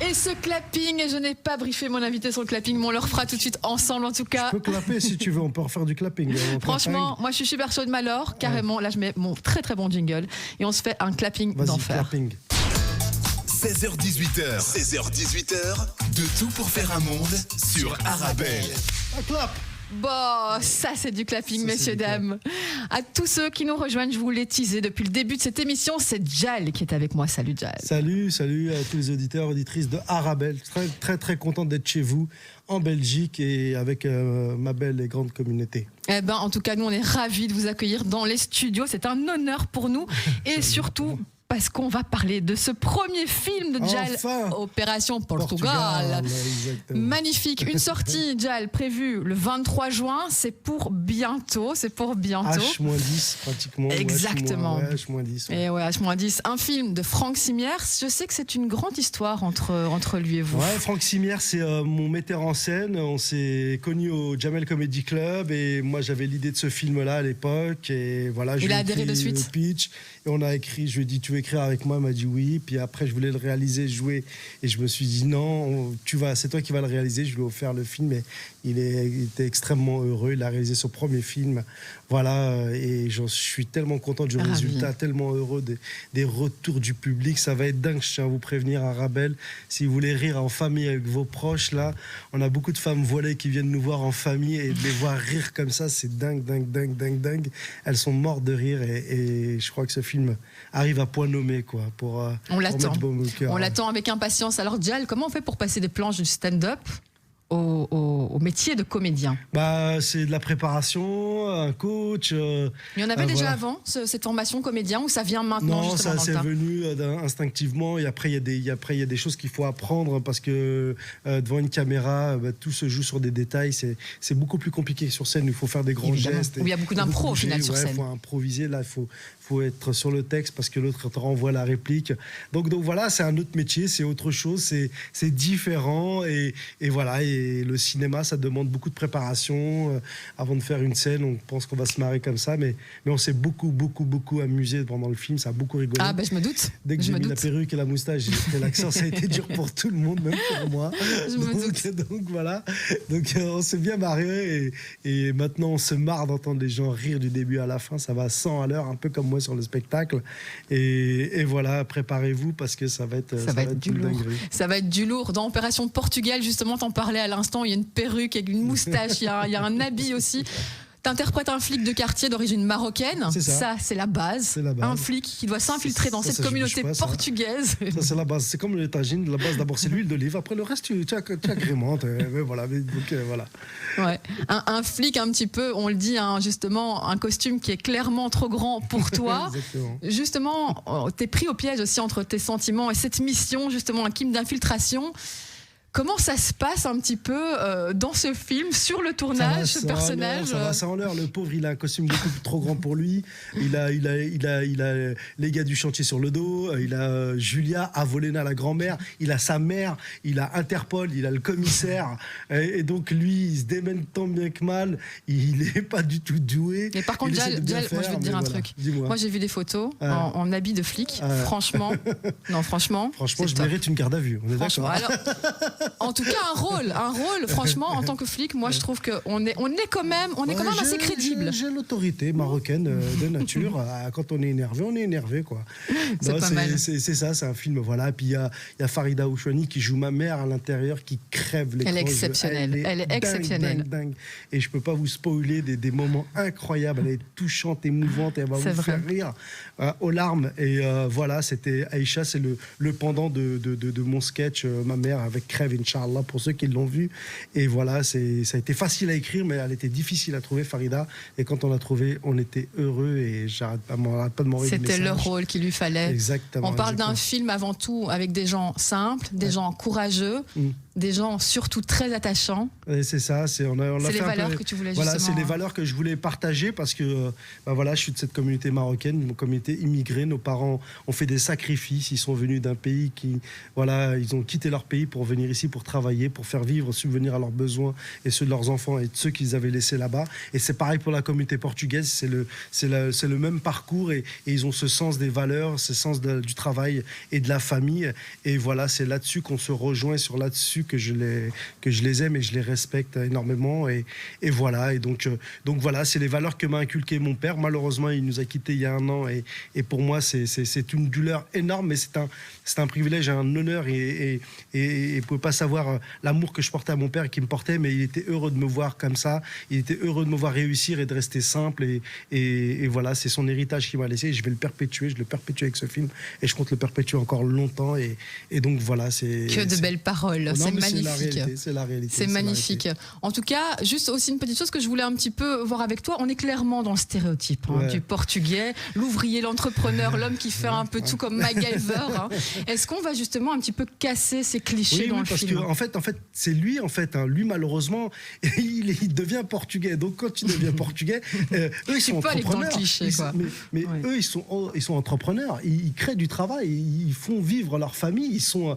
Et ce clapping, je n'ai pas briefé mon invité sur le clapping, mais on le refera tout de suite ensemble en tout cas. Je peux clapper si tu veux, on peut refaire du clapping. Franchement, moi je suis super chaud de Malor, carrément. Là je mets mon très très bon jingle et on se fait un clapping d'enfer. 16h-18h, 16h-18h, de tout pour faire un monde sur Arabelle. Un clap. Bon, ça c'est du clapping, messieurs, dames. À tous ceux qui nous rejoignent, je vous l'ai teasé depuis le début de cette émission, c'est Djal qui est avec moi. Salut Djal. Salut à tous les auditeurs, auditrices de Arabelle. Très content d'être chez vous en Belgique et avec ma belle et grande communauté. Eh ben, en tout cas, nous on est ravis de vous accueillir dans les studios. C'est un honneur pour nous et surtout parce qu'on va parler de ce premier film de Djal, Opération Portugal. Magnifique, une sortie Djal prévue le 23 juin, c'est pour bientôt, H-10 pratiquement. Exactement. H-10. Et ouais, H-10, un film de Franck Simiers. Je sais que c'est une grande histoire entre lui et vous. Ouais, Franck Simiers, c'est mon metteur en scène. On s'est connus au Jamel Comedy Club et moi j'avais l'idée de ce film-là à l'époque et voilà. Il a adhéré de suite. Le pitch et on a écrit. Je lui ai dit tu veux écrire avec moi, il m'a dit oui. Puis après, je voulais le réaliser, jouer. Et je me suis dit non, c'est toi qui vas le réaliser. Je lui ai offert le film et il était extrêmement heureux. Il a réalisé son premier film. Voilà. Et je suis tellement content du résultat, tellement heureux des retours du public. Ça va être dingue. Je tiens à vous prévenir, Arabelle. Si vous voulez rire en famille avec vos proches, là, on a beaucoup de femmes voilées qui viennent nous voir en famille et de les voir rire comme ça, c'est dingue. Elles sont mortes de rire et je crois que ce film arrive à point nommé, quoi, on l'attend. On Ouais. l'attend avec impatience. Alors Djal, comment on fait pour passer des planches du stand-up au métier de comédien? C'est de la préparation, un coach. Il y en avait déjà avant, cette formation comédien, ou ça vient maintenant? Non, ça c'est venu instinctivement. Et après, il y a des choses qu'il faut apprendre parce que devant une caméra, tout se joue sur des détails. C'est beaucoup plus compliqué que sur scène. Il faut faire des grands gestes. Il y a beaucoup d'impro au final sur scène. Il faut improviser. Là, il faut être sur le texte parce que l'autre te renvoie la réplique. Donc voilà, c'est un autre métier, c'est autre chose, c'est différent et voilà. Et le cinéma, ça demande beaucoup de préparation. Avant de faire une scène, on pense qu'on va se marrer comme ça, mais on s'est beaucoup amusé pendant le film. Ça a beaucoup rigolé. Ah je me doute. Dès que j'ai mis la perruque et la moustache, j'ai fait l'accent, ça a été dur pour tout le monde, même pour moi. Donc voilà. Donc on s'est bien marré et maintenant on se marre d'entendre les gens rire du début à la fin. Ça va à 100 à l'heure, un peu comme moi sur le spectacle. Et voilà, préparez-vous parce que ça va être du lourd. Ça va être du lourd. Dans Opération Portugal, justement, t'en parlais à l'instant, il y a une perruque avec une moustache, il y a un habit aussi. T'interprètes un flic de quartier d'origine marocaine. Ça, c'est la base. Un flic qui doit s'infiltrer dans cette communauté portugaise. Ça, c'est la base. C'est comme le tagine. La base, d'abord, c'est l'huile d'olive. Après, le reste, tu agrémentes. Voilà. Donc, voilà. Ouais. Un flic, un petit peu, on le dit, justement, un costume qui est clairement trop grand pour toi. Justement, t'es pris au piège aussi entre tes sentiments et cette mission, justement, un film d'infiltration. Comment ça se passe un petit peu dans ce film, sur le tournage, ce personnage? Ça va en l'heure. Le pauvre, il a un costume beaucoup trop grand pour lui. Il a les gars du chantier sur le dos. Il a Julia, Avolena, la grand-mère. Il a sa mère. Il a Interpol. Il a le commissaire. Et donc, lui, il se démène tant bien que mal. Il n'est pas du tout doué. Mais par contre, Djal, moi, je vais te dire un truc. Moi, j'ai vu des photos en habit de flic. Franchement, je mérite une garde à vue. On est d'accord. En tout cas, un rôle, franchement, en tant que flic, moi je trouve qu'on est quand même assez crédible. J'ai l'autorité marocaine de nature. Quand on est énervé, quoi. C'est ça, c'est un film, voilà. Puis il y a Farida Ouchouani qui joue ma mère à l'intérieur, qui crève l'écran. Elle est exceptionnelle. Elle est exceptionnelle. Dingue. Et je peux pas vous spoiler des moments incroyables. Elle est touchante, émouvante, et elle va vous faire rire aux larmes. Et voilà, c'était Aïcha, c'est le pendant de mon sketch, ma mère avec Crève, Inch'Allah, pour ceux qui l'ont vu. Et voilà, ça a été facile à écrire, mais elle était difficile à trouver, Farida. Et quand on l'a trouvée, on était heureux et j'arrête pas de m'envoyer des messages. C'était le rôle qu'il lui fallait. Exactement. On parle d'un film avant tout avec des gens simples, des gens courageux, des gens surtout très attachants. Et c'est ça, c'est les valeurs que tu voulais justement... Voilà, c'est les valeurs que je voulais partager parce que voilà, je suis de cette communauté marocaine, une communauté immigrée. Nos parents ont fait des sacrifices, ils sont venus d'un pays qui, voilà, ils ont quitté leur pays pour venir ici, pour travailler, pour faire vivre, subvenir à leurs besoins et ceux de leurs enfants et de ceux qu'ils avaient laissés là-bas. Et c'est pareil pour la communauté portugaise, c'est le même parcours et ils ont ce sens des valeurs, ce sens du travail et de la famille. Et voilà, c'est là-dessus qu'on se rejoint, sur là-dessus que je les aime et je les respecte énormément. Et voilà, et donc voilà, c'est les valeurs que m'a inculqué mon père. Malheureusement, il nous a quittés il y a un an et pour moi, c'est une douleur énorme, mais c'est un privilège, un honneur et vous pouvez pas savoir l'amour que je portais à mon père et qui me portait, mais il était heureux de me voir comme ça, il était heureux de me voir réussir et de rester simple et voilà, c'est son héritage qu'il m'a laissé et je vais le perpétuer, je le perpétue avec ce film et je compte le perpétuer encore longtemps et donc voilà, c'est... Que de belles paroles, c'est magnifique. C'est la réalité. C'est magnifique. En tout cas, juste aussi une petite chose que je voulais un petit peu voir avec toi, on est clairement dans le stéréotype du portugais, l'ouvrier, l'entrepreneur, l'homme qui fait un peu tout comme MacGyver. Est-ce qu'on va justement un petit peu casser ces clichés dans le film? Parce qu'en fait, c'est lui, lui malheureusement, il devient portugais. Donc quand tu deviens portugais, eux ils sont entrepreneurs. Mais eux ils sont entrepreneurs. Ils créent du travail, ils font vivre leur famille. Ils sont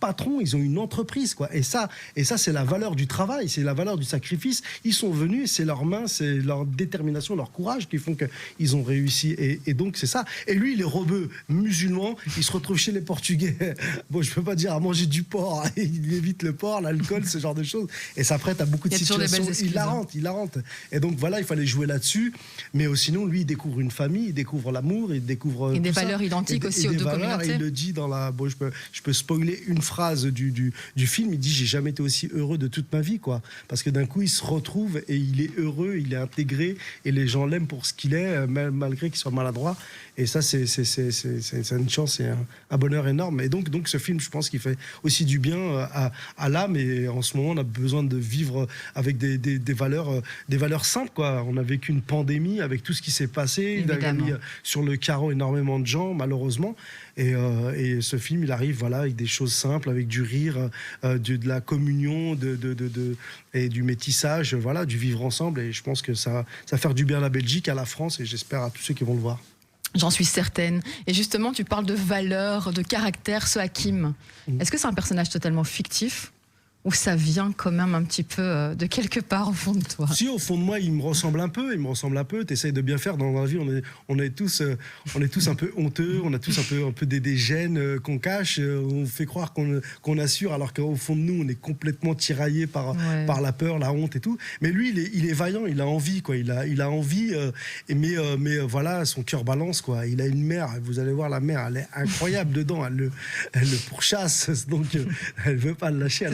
patrons, ils ont une entreprise, quoi. Et ça c'est la valeur du travail, c'est la valeur du sacrifice. Ils sont venus, c'est leurs mains, c'est leur détermination, leur courage qui font qu'ils ont réussi. Et donc c'est ça. Et lui, il est rebeu musulman, il se retrouve chez les Portugais. Bon, je peux pas dire à manger du porc, il évite le porc, l'alcool, ce genre de choses. Et ça prête à beaucoup de situations hilarantes. Et donc voilà, il fallait jouer là-dessus. Mais sinon, lui, il découvre une famille, il découvre l'amour, il découvre et des valeurs identiques aussi aux deux communautés. Il le dit dans la. Bon, je peux spoiler une phrase du film. Il dit: j'ai jamais été aussi heureux de toute ma vie, quoi. Parce que d'un coup, il se retrouve et il est heureux, il est intégré et les gens l'aiment pour ce qu'il est, malgré qu'il soit maladroit. Et ça, c'est une chance et un bonheur énorme. Et donc ce film, je pense qu'il fait aussi du bien à l'âme. Et en ce moment, on a besoin de vivre avec des valeurs simples, quoi. On a vécu une pandémie avec tout ce qui s'est passé. Il a mis sur le carreau énormément de gens, malheureusement. Et ce film, il arrive avec des choses simples, avec du rire, de la communion, et du métissage, du vivre ensemble. Et je pense que ça va faire du bien à la Belgique, à la France, et j'espère à tous ceux qui vont le voir. J'en suis certaine. Et justement, tu parles de valeurs, de caractère, ce Hakim. Est-ce que c'est un personnage totalement fictif ? Ou ça vient quand même un petit peu de quelque part au fond de toi? Si, au fond de moi, il me ressemble un peu. Tu essayes de bien faire. Dans la vie, on est tous un peu honteux. On a tous un peu des gènes qu'on cache. On fait croire qu'on assure, alors qu'au fond de nous, on est complètement tiraillé par la peur, la honte et tout. Mais lui, il est vaillant, il a envie, quoi. Il a envie, mais voilà, son cœur balance, quoi. Il a une mère, vous allez voir, la mère, elle est incroyable dedans. Elle le pourchasse, donc elle veut pas le lâcher.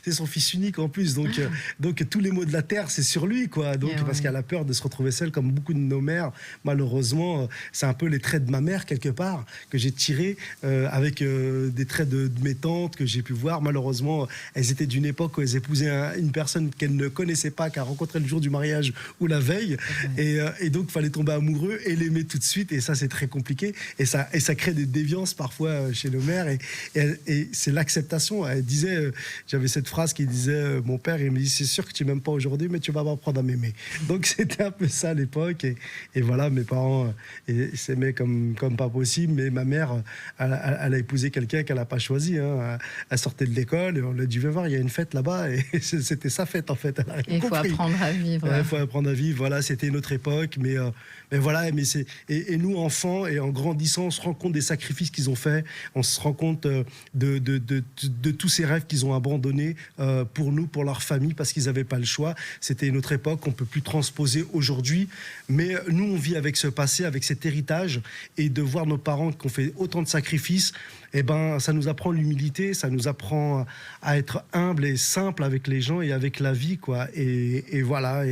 C'est son fils unique en plus, donc tous les maux de la terre, c'est sur lui, quoi. Donc parce qu'elle a peur de se retrouver seule, comme beaucoup de nos mères. Malheureusement, c'est un peu les traits de ma mère quelque part que j'ai tirés avec des traits de mes tantes que j'ai pu voir. Malheureusement, elles étaient d'une époque où elles épousaient une personne qu'elles ne connaissaient pas, qu'elles rencontraient le jour du mariage ou la veille, et donc il fallait tomber amoureux et l'aimer tout de suite. Et ça, c'est très compliqué. Et ça crée des déviances parfois chez nos mères. Et c'est l'acceptation. Elle disait, j'avais cette phrase qui disait, mon père, il me dit: c'est sûr que tu m'aimes pas aujourd'hui, mais tu vas apprendre à m'aimer. Donc c'était un peu ça à l'époque. Et voilà, mes parents s'aimaient comme pas possible. Mais ma mère, elle a épousé quelqu'un qu'elle n'a pas choisi. Hein. Elle sortait de l'école et on lui a dit: viens voir, il y a une fête là-bas. Et c'était sa fête, en fait. Il faut apprendre à vivre. Il faut apprendre à vivre. Voilà, c'était une autre époque. Mais voilà, et nous, enfants, et en grandissant, on se rend compte des sacrifices qu'ils ont faits. On se rend compte de tous ces rêves qu'ils ont abandonnés pour nous, pour leur famille, parce qu'ils n'avaient pas le choix. C'était une autre époque qu'on ne peut plus transposer aujourd'hui. Mais nous, on vit avec ce passé, avec cet héritage, et de voir nos parents qui ont fait autant de sacrifices, ça nous apprend l'humilité, ça nous apprend à être humble et simple avec les gens et avec la vie, quoi. Et voilà,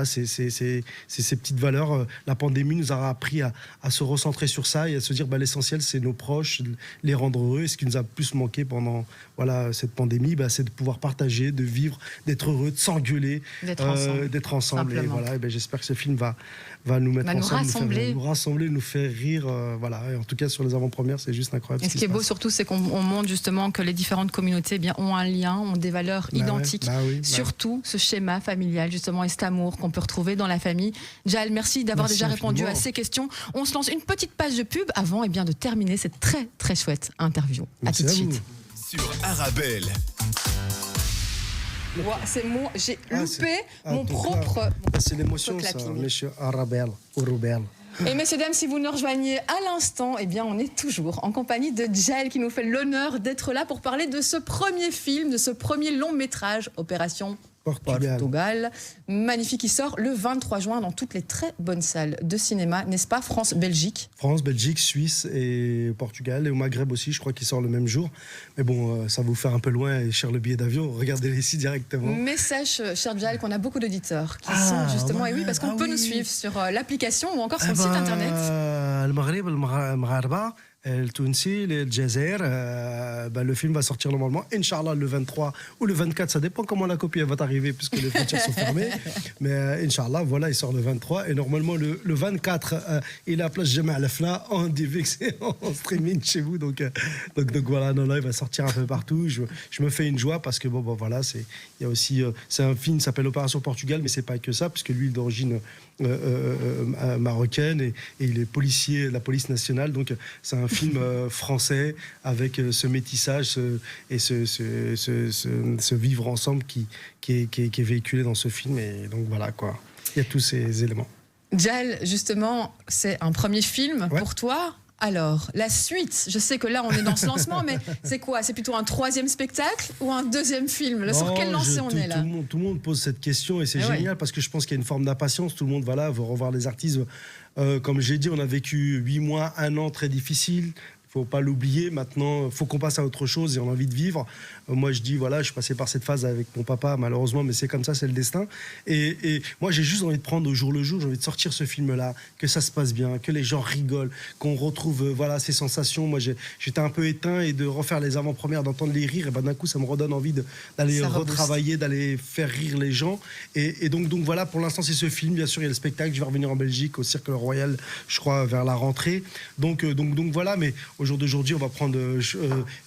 c'est ces petites valeurs. La pandémie nous a appris à se recentrer sur ça et à se dire, l'essentiel, c'est nos proches, les rendre heureux. Et ce qui nous a plus manqué pendant cette pandémie. pandémie, c'est de pouvoir partager, de vivre, d'être heureux, de s'engueuler, d'être ensemble. Et voilà, et j'espère que ce film va nous mettre ensemble, nous rassembler, nous faire rire. Voilà. Et en tout cas, sur les avant-premières, c'est juste incroyable. Et ce qui est beau surtout, c'est qu'on montre justement que les différentes communautés ont un lien, ont des valeurs identiques. Surtout ce schéma familial, justement, et cet amour qu'on peut retrouver dans la famille. Jaël, merci d'avoir déjà répondu à ces questions. On se lance une petite page de pub avant de terminer cette très très chouette interview. Merci à tout de suite. Sur Arabelle. C'est moi, j'ai loupé mon propre. C'est l'émotion, ça, monsieur Arabelle ou Roubaix. Et messieurs, dames, si vous nous rejoignez à l'instant, on est toujours en compagnie de Jaël qui nous fait l'honneur d'être là pour parler de ce premier film, de ce premier long métrage, Opération Portugal. Magnifique, qui sort le 23 juin dans toutes les très bonnes salles de cinéma, n'est-ce pas? France, Belgique, Suisse et Portugal, et au Maghreb aussi, je crois qu'il sort le même jour. Mais bon, ça va vous faire un peu loin et cher le billet d'avion, regardez-les ici directement. Mais sache, cher Jaël, qu'on a beaucoup d'auditeurs qui sont justement, parce qu'on peut nous suivre sur l'application ou encore sur le site internet. Le Maghreb, le Maghreba, le Tunisi, le Djazair, le film va sortir normalement, Inch'Allah, le 23 ou le 24, ça dépend comment la copie va arriver puisque les frontières sont fermées. Mais Inch'Allah, voilà, il sort le 23 et normalement le 24, il a place Jamal Afla en DVX en streaming chez vous. Donc voilà, il va sortir un peu partout. Je me fais une joie parce que voilà, il y a aussi, c'est un film qui s'appelle Opération Portugal, mais c'est pas que ça puisque lui il est d'origine marocaine et il est policier de la police nationale, donc c'est un film français avec ce métissage et ce vivre ensemble qui est véhiculé dans ce film, et donc voilà quoi, il y a tous ces éléments. Jaël, justement, c'est un premier film pour toi. Alors, la suite, je sais que là on est dans ce lancement, mais c'est quoi? C'est plutôt un troisième spectacle ou un deuxième film? Sur quelle lancée on est là? Tout le monde pose cette question et c'est génial parce que je pense qu'il y a une forme d'impatience. Tout le monde veut revoir les artistes. Comme j'ai dit, on a vécu 8 mois, 1 an très difficile. Faut pas l'oublier. Maintenant, faut qu'on passe à autre chose et on a envie de vivre. Moi, je dis, voilà, je suis passé par cette phase avec mon papa, malheureusement, mais c'est comme ça, c'est le destin. Et moi, j'ai juste envie de prendre au jour le jour, j'ai envie de sortir ce film-là, que ça se passe bien, que les gens rigolent, qu'on retrouve ces sensations. Moi, j'étais un peu éteint et de refaire les avant-premières, d'entendre les rires, et d'un coup, ça me redonne envie d'aller retravailler, d'aller faire rire les gens. Et donc voilà, pour l'instant, c'est ce film. Bien sûr, il y a le spectacle. Je vais revenir en Belgique, au Cirque Royal, je crois, vers la rentrée. Donc voilà, mais au jour d'aujourd'hui, on va prendre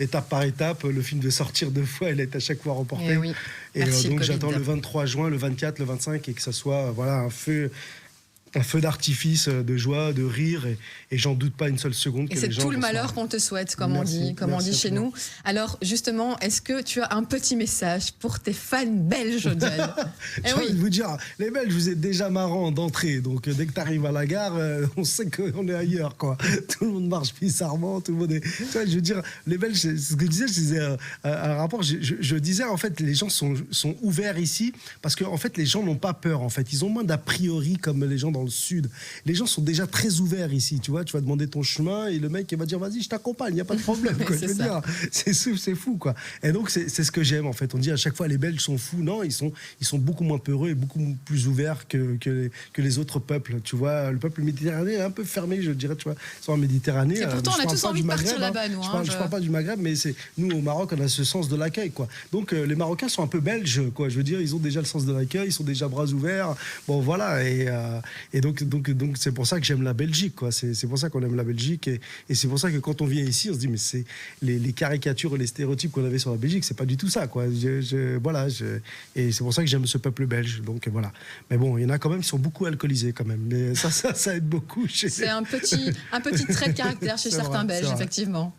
étape par étape. Le film de sortir 2 fois, il est à chaque fois reporté. Et donc j'attends le 23 juin, le 24, le 25 et que ça soit un feu d'artifice, de joie, de rire, et j'en doute pas une seule seconde. Et c'est tout le malheur qu'on te souhaite, comme on dit chez nous. Alors justement, est-ce que tu as un petit message pour tes fans belges, Jaël? J'ai envie de vous dire, les Belges, vous êtes déjà marrants d'entrée, donc dès que tu arrives à la gare, on sait qu'on est ailleurs, quoi. Tout le monde marche bizarrement, tout le monde est... Tu vois, je veux dire, les Belges, c'est ce que je disais un rapport, je disais, en fait, les gens sont ouverts ici, parce que en fait, les gens n'ont pas peur, en fait. Ils ont moins d'a priori comme les gens dans le sud. Les gens sont déjà très ouverts ici, tu vois. Tu vas demander ton chemin et le mec il va dire vas-y, je t'accompagne, il n'y a pas de problème. Quoi, je veux dire, c'est fou, quoi. Et donc c'est ce que j'aime, en fait. On dit à chaque fois les Belges sont fous. Non, ils sont beaucoup moins peureux et beaucoup plus ouverts que les autres peuples. Tu vois, le peuple méditerranéen est un peu fermé, je dirais, tu vois. Sans Méditerranée. Et pourtant, on a tous envie de partir là-bas, nous. Je parle pas du Maghreb, mais nous au Maroc, on a ce sens de l'accueil, quoi. Donc les Marocains sont un peu belges, quoi. Je veux dire, ils ont déjà le sens de l'accueil, ils sont déjà bras ouverts. Bon, voilà. Et donc c'est pour ça que j'aime la Belgique, quoi. C'est pour ça qu'on aime la Belgique et c'est pour ça que quand on vient ici, on se dit mais c'est les caricatures et les stéréotypes qu'on avait sur la Belgique, c'est pas du tout ça, quoi. Et c'est pour ça que j'aime ce peuple belge. Donc voilà. Mais bon, il y en a quand même qui sont beaucoup alcoolisés quand même. Mais ça aide beaucoup. C'est un petit trait de caractère chez certains Belges, effectivement.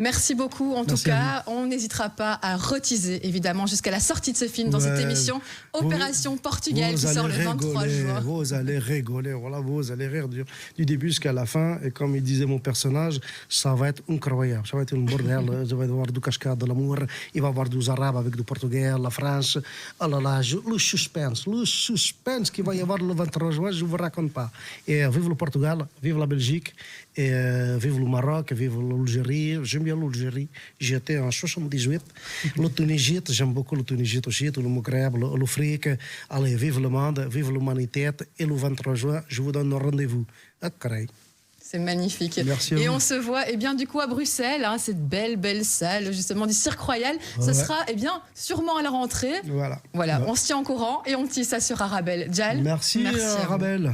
Merci beaucoup. En tout cas, on n'hésitera pas à reteaser, évidemment, jusqu'à la sortie de ce film dans cette émission Opération Portugal qui sort le 23 juin. Vous allez rigoler, voilà, vous allez rire du début jusqu'à la fin. Et comme il disait mon personnage, ça va être incroyable. Ça va être un bordel. Je vais avoir du cascade de l'amour. Il va y avoir des Arabes avec du Portugais, la France. Oh là là, le suspense qu'il va y avoir le 23 juin, je ne vous raconte pas. Et vive le Portugal, vive la Belgique. Et vive le Maroc, vive l'Algérie. J'aime bien l'Algérie. J'étais en 78. Le Tunisie, j'aime beaucoup le Tunisie aussi, le Maghreb, l'Afrique. Allez, vive le monde, vive l'humanité. Et le 23 juin, je vous donne un rendez-vous. Okay. C'est magnifique. Merci et vous. on se voit du coup à Bruxelles, cette belle salle justement du Cirque Royal. Ce sera sûrement à la rentrée. Voilà. On se tient au courant et on tisse ça sur Arabelle. Jal, merci à vous. Arabelle.